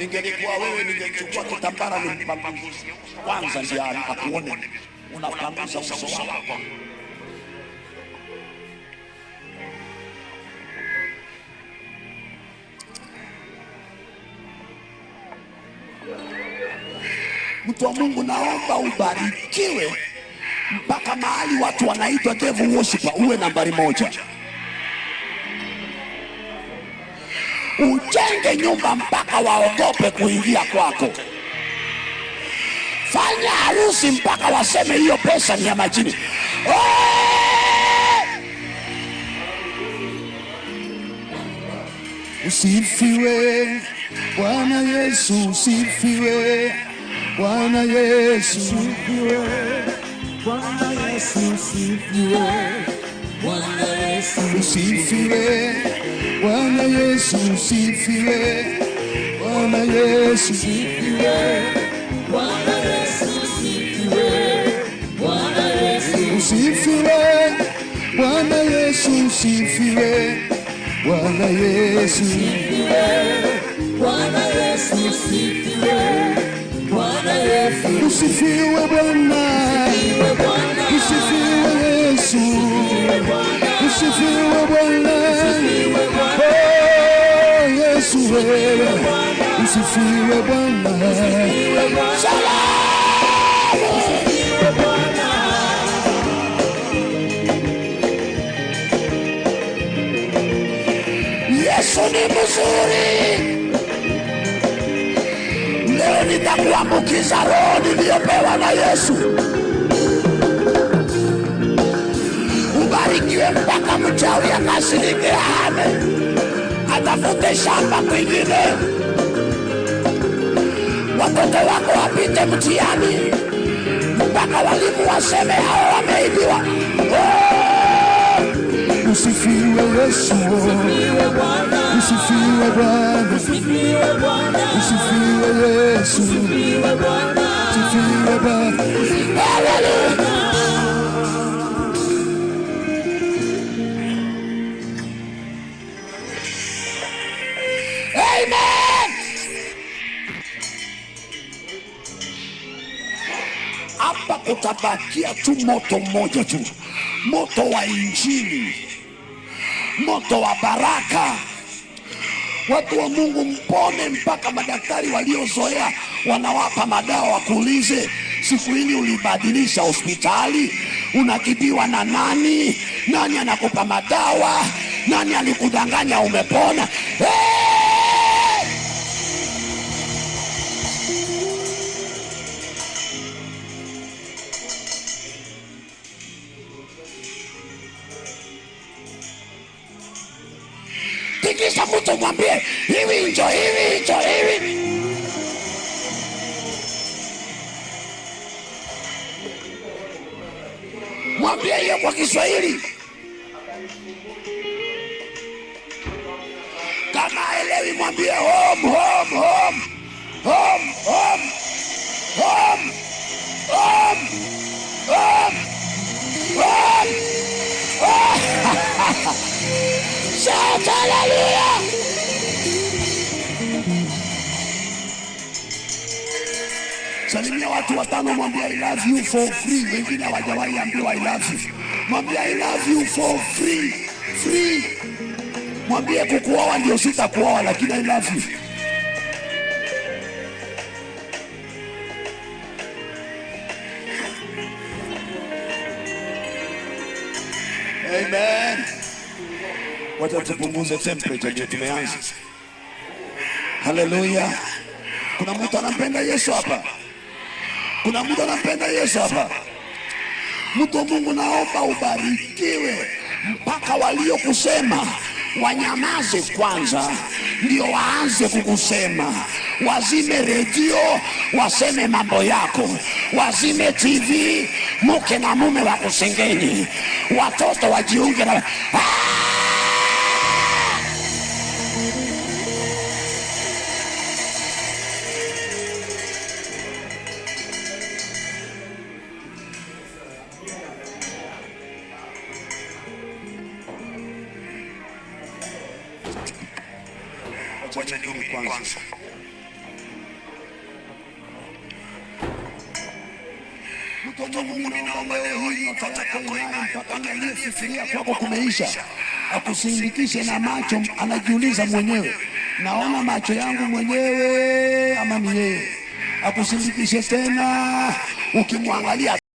Ningelikuwa wewe ningechukua kitambara nimpanguzie kwanza ndio akuone unapanguza uso wako. Mtu wa Mungu, naomba ubarikiwe mpaka mahali watu wanaitwa devil worshiper uwe nambari 1. Ujenge nyumba mpaka waogope kuingia kwako. Fanya harusi mpaka waseme hiyo pesa ni ya majini. Usifiwe Bwana Yesu, usifiwe Bwana Yesu, usifiwe Bwana Yesu, usifiwe Bwana Yesu, usifiwe Bwana Yesu, usifiwe Bwana Yesu, usifiwe Bwana Yesu, usifiwe Bwana Yesu, usifiwe Bwana Yesu, usifiwe Bwana Yesu, usifiwe Bwana Yesu, usifiwe Bwana Yesu, usifiwe Bwana, usifiwe Yesu, usifiwe Bwana, oh Yesu wewe, usifiwe Bwana, salamu, usifiwe Bwana. Yesu ni mzuri. Leo nitakuambukiza roho niliyopewa na Yesu. Ubarikiwe mpaka mchawi akasirike ahame, atafute shamba kwingine. Watoto wako wapite mtihani mpaka walimu waseme hao wameibiwa. Usifiwe Yesu, usifiwe Bwana, usifiwe Bwana, usifiwe Bwana, usifiwe Yesu, usifiwe Bwana, usifiwe Bwana. Haleluya. Amen. Hapa kutabakia tu moto mmoja tu, moto wa Injili, moto wa baraka. Watu wa Mungu, mpone mpaka madaktari waliozoea wanawapa madawa wakuulize, siku hili ulibadilisha hospitali, unatibiwa na nani? Nani anakupa madawa? Nani alikudanganya umepona? Tikisa mtu mwambie hivi njo hivi njo hivi. Mwambie hiyo kwa Kiswahili. Kama elewi mwambie home home home home home home home home home. Shout hallelujah. Salimia watu 5, mwambie I love you for free. Wengine hawajawahi ambiwa I love you. Mwambie I love you for free. Free. Mwambie kukuoa ndio sitakuoa lakini I love you. Amen. Wacha tupunguze temperature ndio tumeanza. Haleluya. Kuna mtu anampenda Yesu hapa? Kuna mtu anampenda Yesu hapa? Mtu wa Mungu, naomba ubarikiwe mpaka waliokusema wanyamaze kwanza ndio waanze kukusema. Wazime redio waseme mambo yako, wazime TV mke na mume wakusengenye, watoto wajiunge na Wacha niombe kwanza. Mtu Mungu, mimi naomba leo hii nyota yako ing'ae mpaka aliyefikiria kwako kumeisha akusindikishe na macho. Anajiuliza mwenyewe, naona macho yangu mwenyewe ama ni yeye? Akusindikishe tena, ukimwangalia